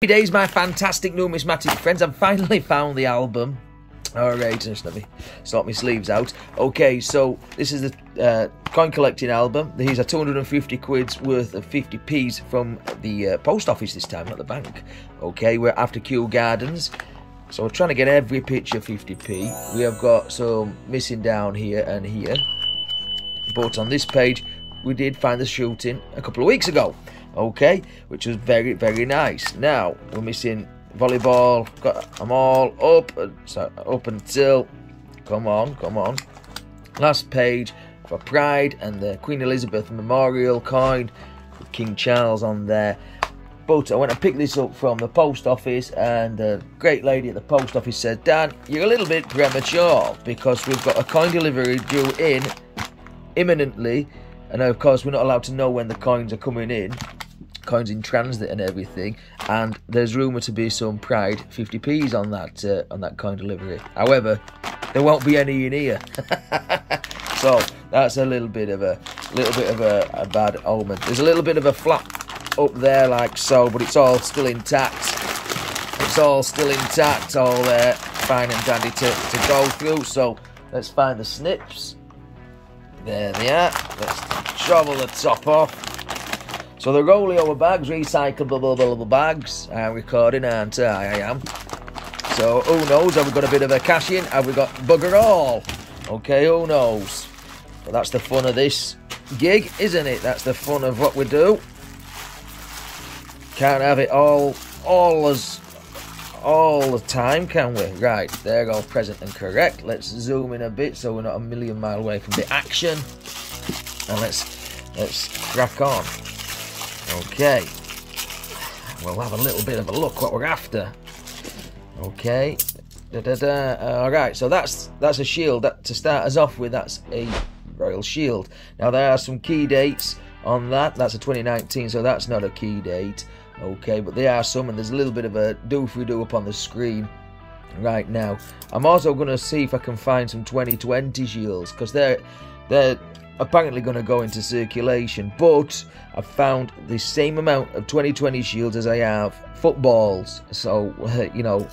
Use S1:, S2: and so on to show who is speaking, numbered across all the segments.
S1: Happy days, my fantastic numismatic friends. I've finally found the album. Alright, just let me sort my sleeves out. Okay, so this is the coin collecting album. These are 250 quid's worth of 50p's from the post office this time, not the bank. Okay, we're after Kew Gardens. So we're trying to get every picture 50p. We have got some missing down here and here. But on this page, we did find the shooting a couple of weeks ago. Okay, which was very, very nice. Now, we're missing volleyball. Got them all up. So up until... Come on. Last page for Pride and the Queen Elizabeth Memorial coin with King Charles on there. But I went and picked this up from the post office, and the great lady at the post office said, Dan, you're a little bit premature because we've got a coin delivery due in imminently. And of course, we're not allowed to know when the coins are coming in. Coins in transit and everything, and there's rumour to be some Pride 50p's on that coin delivery. However, there won't be any in here, so that's a little bit of a bad omen. There's a little bit of a flap up there like so, but it's all still intact. It's all still intact, all there, fine and dandy to go through. So let's find the snips. There they are. Let's shovel the top off. So the Rolio bags, recyclable bags. I'm recording, aren't I? I am. So who knows? Have we got a bit of a cash in? Have we got bugger all? Okay, who knows? But that's the fun of this gig, isn't it? That's the fun of what we do. Can't have it all the time, can we? Right, there all present and correct. Let's zoom in a bit so we're not a million miles away from the action. And let's crack on. Okay, we'll have a little bit of a look what we're after. Okay, Alright, so that's a shield. That, to start us off with, that's a royal shield. Now there are some key dates on that. That's a 2019, so that's not a key date. Okay, but there are some, and there's a little bit of a doofy-doo up on the screen right now. I'm also going to see if I can find some 2020 shields, because they're apparently going to go into circulation, but I've found the same amount of 2020 shields as I have footballs, so you know,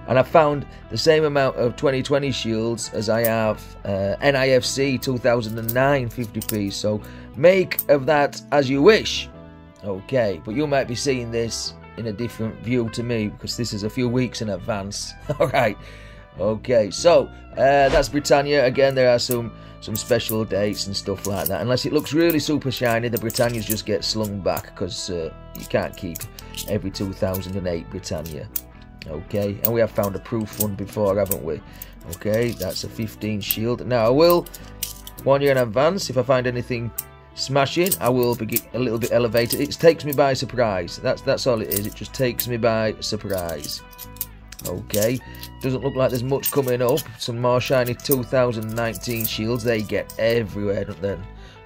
S1: and I've found the same amount of 2020 shields as I have NIFC 2009 50p, so make of that as you wish. Okay, but you might be seeing this in a different view to me, because this is a few weeks in advance. Alright, okay, so that's Britannia. Again, there are some special dates and stuff like that. Unless it looks really super shiny, the Britannias just get slung back, because you can't keep every 2008 Britannia. Okay, and we have found a proof one before, haven't we? Okay, that's a 15 shield. Now I will warn you in advance, if I find anything smashing, I will be a little bit elevated. It takes me by surprise. That's all it is. It just takes me by surprise. Okay, doesn't look like there's much coming up. Some more shiny 2019 shields. They get everywhere, don't they?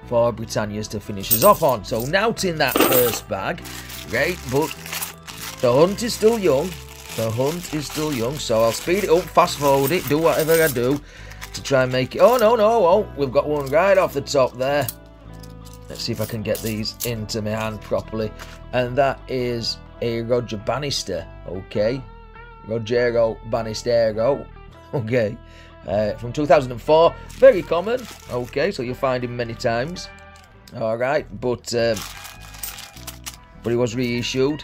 S1: For Britannias to finish us off on. So now in that first bag. Great, but the hunt is still young. The hunt is still young. So I'll speed it up, fast forward it, do whatever I do to try and make it. Oh, no. Oh, we've got one right off the top there. Let's see if I can get these into my hand properly. And that is a Roger Bannister. Okay. Rogero Bannistero, okay, from 2004, very common, okay, so you'll find him many times, alright, but he was reissued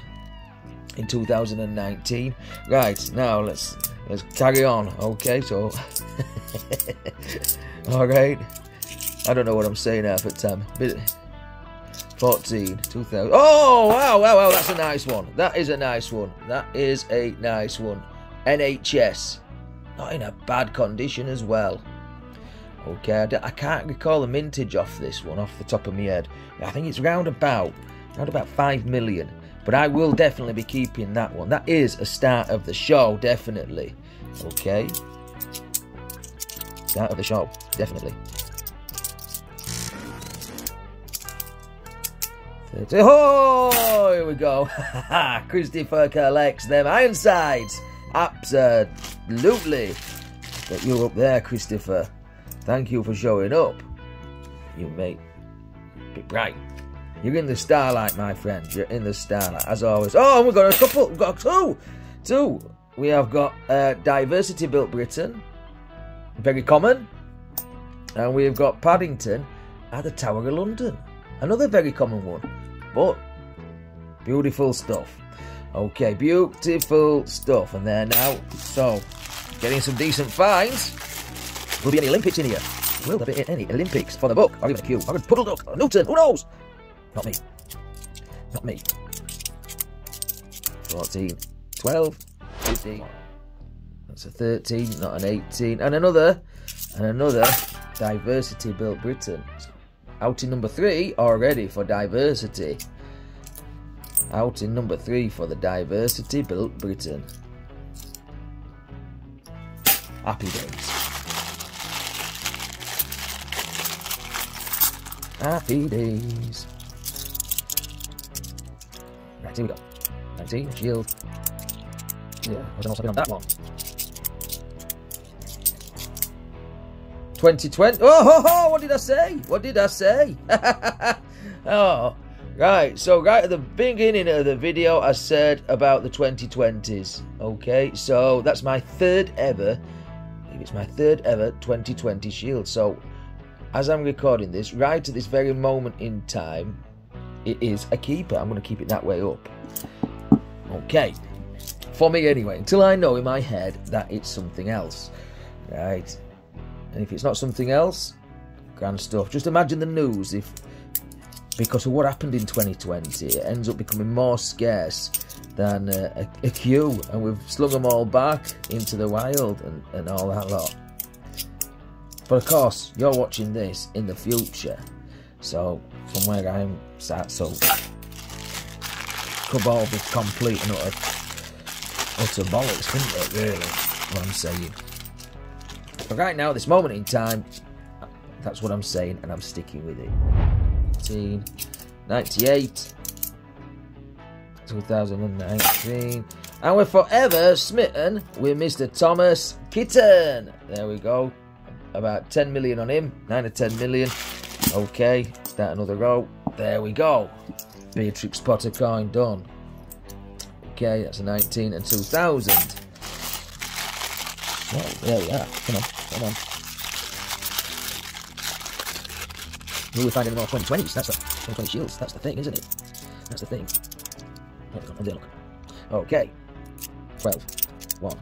S1: in 2019, right, now let's carry on, okay, so, alright, I don't know what I'm saying half the time, 14, 2000. Oh, wow, that's a nice one. That is a nice one. That is a nice one. NHS. Not in a bad condition as well. Okay, I can't recall the mintage off this one, off the top of my head. I think it's round about 5 million. But I will definitely be keeping that one. That is a start of the show, definitely. Okay. Start of the show, definitely. Oh, here we go. Christopher collects them Ironsides. Absolutely. Got you up there, Christopher. Thank you for showing up. You make it bright. You're in the starlight, my friend. You're in the starlight, as always. Oh, we've got a couple. We've got two. We have got Diversity Built Britain, very common. And we've got Paddington at the Tower of London, another very common one. But beautiful stuff. Okay, beautiful stuff. And there now. So, getting some decent finds. Will there be any Olympics in here? Will there be any Olympics for the book? Or even a Q? Or a Puddle Duck? Or Newton? Who knows? Not me. Not me. 14, 12, 15. That's a 13, not an 18. And another Diversity Built Britain. Out in number 3 already for Diversity. Out in number 3 for the Diversity Built Britain. Happy days. Happy days. Right, here we go. 19, shield. Yeah, I can also be on that one. 2020. Oh, what did I say? What did I say? Oh, right. So right at the beginning of the video, I said about the 2020s. Okay, so that's my third ever. It's my third ever 2020 shield. So as I'm recording this, right at this very moment in time, it is a keeper. I'm going to keep it that way up. Okay, for me anyway, until I know in my head that it's something else, right? And if it's not something else, grand stuff. Just imagine the news if, because of what happened in 2020, it ends up becoming more scarce than a Q, and we've slung them all back into the wild and all that lot. But of course, you're watching this in the future, so from where I'm sat, so could all be complete and utter bollocks, couldn't it, really, what I'm saying. But right now, this moment in time, that's what I'm saying, and I'm sticking with it. 1998, 2019, and we're forever smitten with Mr. Thomas Kitten. There we go. About 10 million on him, 9 or 10 million. Okay, start another row. There we go. Beatrix Potter coin done. Okay, that's a 19 and 2000. Well, there we are. Come on, come on. Will we find any more 2020s? That's the 2020 shields. That's the thing, isn't it? That's the thing. There we go. Look. Okay. 12. 1.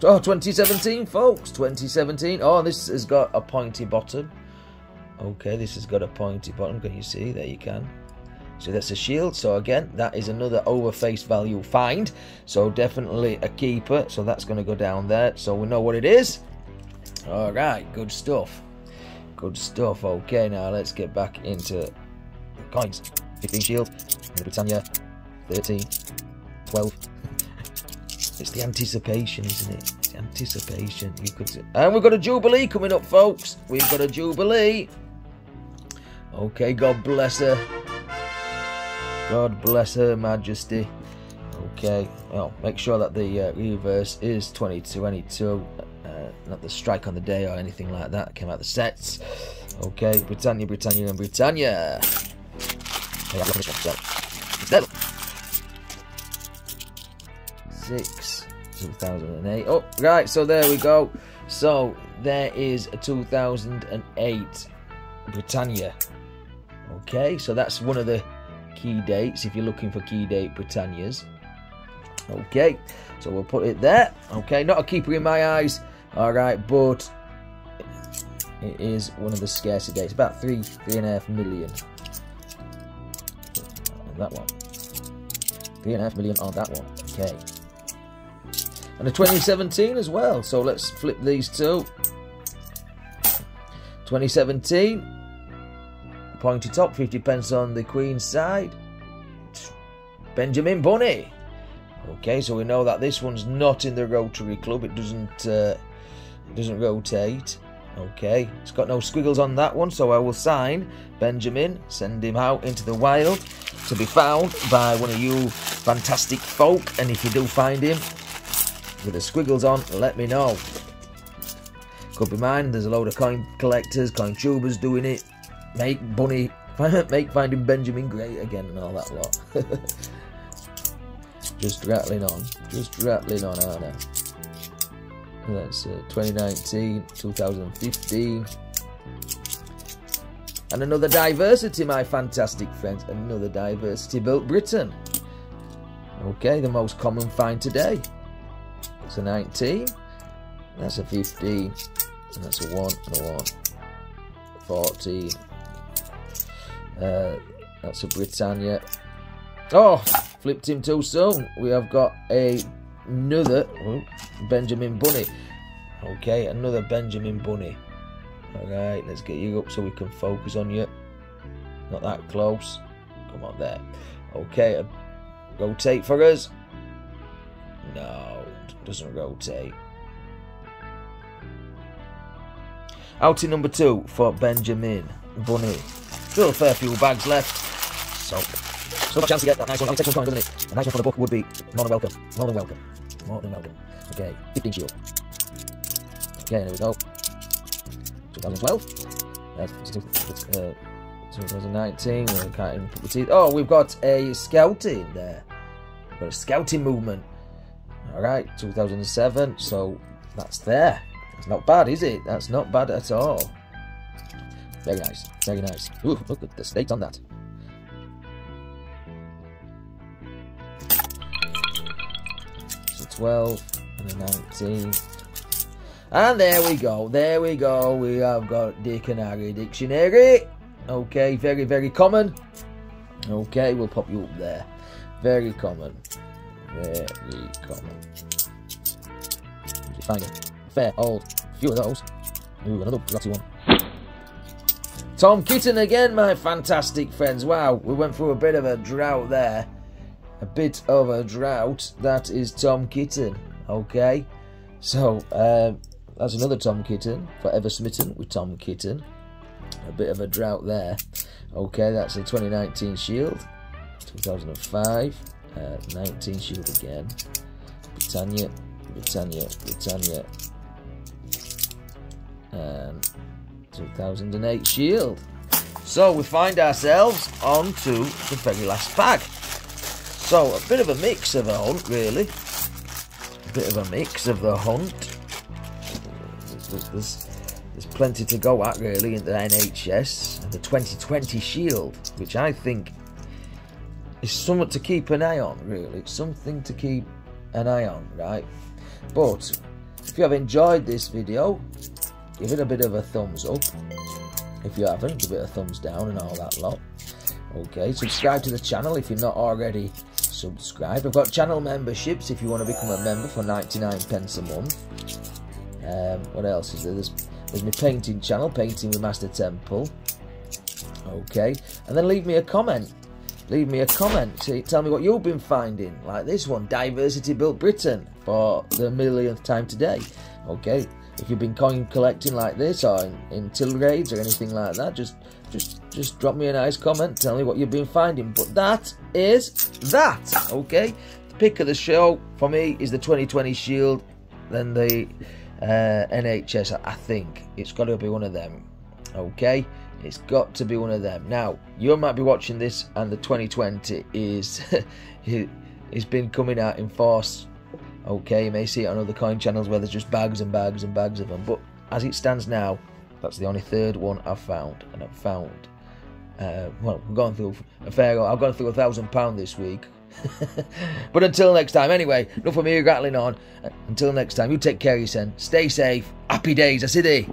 S1: Oh, 2017, folks. 2017. Oh, this has got a pointy bottom. Okay, this has got a pointy bottom. Can you see? There you can. So that's a shield. So again, that is another over face value find. So definitely a keeper. So that's going to go down there. So we know what it is. All right, good stuff. Good stuff. Okay, now let's get back into the coins. 15 shield. The Britannia. 13. 12. It's the anticipation, isn't it? It's the anticipation. You could say. And we've got a Jubilee coming up, folks. We've got a Jubilee. Okay, God bless her. God bless her Majesty. Okay, well, make sure that the reverse is 2022, not the strike on the day or anything like that. Came out the sets. Okay, Britannia, Britannia, and Britannia. Hey, I'm looking at this one. It's there. 6, 2008. Oh, right, so there we go. So there is a 2008 Britannia. Okay, so that's one of the key dates if you're looking for key date Britannias. Okay, so we'll put it there. Okay, not a keeper in my eyes. All right, but it is one of the scarcer dates. About 3.5 million. On that one. 3.5 million on that one. Okay. And a 2017 as well. So let's flip these two. 2017. Pointy top, 50 pence on the Queen's side. Benjamin Bunny. Okay, so we know that this one's not in the Rotary Club. It doesn't rotate. Okay, it's got no squiggles on that one, so I will sign Benjamin, send him out into the wild to be found by one of you fantastic folk. And if you do find him with the squiggles on, let me know. Could be mine. There's a load of coin collectors, coin tubers doing it. make Finding Benjamin great again and all that lot. Just rattling on, aren't I? That's 2019, 2015. And another diversity, my fantastic friends. Another diversity built Britain. Okay, the most common find today. It's a 19. That's a 15. And that's a 1 and a 1. 14. That's a Britannia. Oh, flipped him too soon. We have got another Benjamin Bunny. Okay, another Benjamin Bunny. Alright, let's get you up so we can focus on you. Not that close. Come on there. Okay, rotate for us. No, doesn't rotate. Outing number 2 for Benjamin Bunny. Still a fair few bags left. So a chance to get that nice one. Only takes one coin, doesn't it? A nice one for the book would be more than welcome. More than welcome. More than welcome. Okay, 15 shield. Okay, there we go. 2012. That's 2019. We can't even put the teeth. Oh, we've got a scouting there. We've got a scouting movement. Alright, 2007. So that's there. It's not bad, is it? That's not bad at all. Very nice. Very nice. Ooh, look at the stakes on that. So 12 and a 19. And there we go. There we go. We have got Dick and Harry Dictionary. Okay, very, very common. Okay, we'll pop you up there. Very common. Very common. Did you find it? Fair, old. A few of those. Ooh, another grotty one. Tom Kitten again, my fantastic friends. Wow, we went through a bit of a drought there. A bit of a drought. That is Tom Kitten. Okay. So, that's another Tom Kitten. Forever Smitten with Tom Kitten. A bit of a drought there. Okay, that's a 2019 Shield. 2005. 19 Shield again. Britannia. And 2008 Shield. So we find ourselves on to the very last bag. So a bit of a mix of the hunt, really. A bit of a mix of the hunt. There's plenty to go at, really, in the NHS and the 2020 Shield, which I think is something to keep an eye on, really. Something to keep an eye on, right? But if you have enjoyed this video, give it a bit of a thumbs up. If you haven't, give it a thumbs down and all that lot. Okay, subscribe to the channel if you're not already subscribed. I've got channel memberships if you want to become a member for 99p a month. What else is there? There's my painting channel, Painting with Master Temple. Okay, and then leave me a comment. Leave me a comment. Tell me what you've been finding, like this one, Diversity Built Britain, for the millionth time today. Okay. If you've been coin collecting like this, or in till raids or anything like that, just drop me a nice comment. Tell me what you've been finding. But that is that. Okay. The pick of the show for me is the 2020 Shield, then the NHS. I think it's got to be one of them. Okay. It's got to be one of them. Now you might be watching this, and the 2020 is it's been coming out in force. Okay, you may see it on other coin channels where there's just bags and bags and bags of them. But as it stands now, that's the only third one I've found. And I've found, well, we've gone through a fair, I've gone through £1,000 this week. But until next time, anyway, enough of me rattling on. Until next time, you take care of yourself. Stay safe. Happy days, I see thee.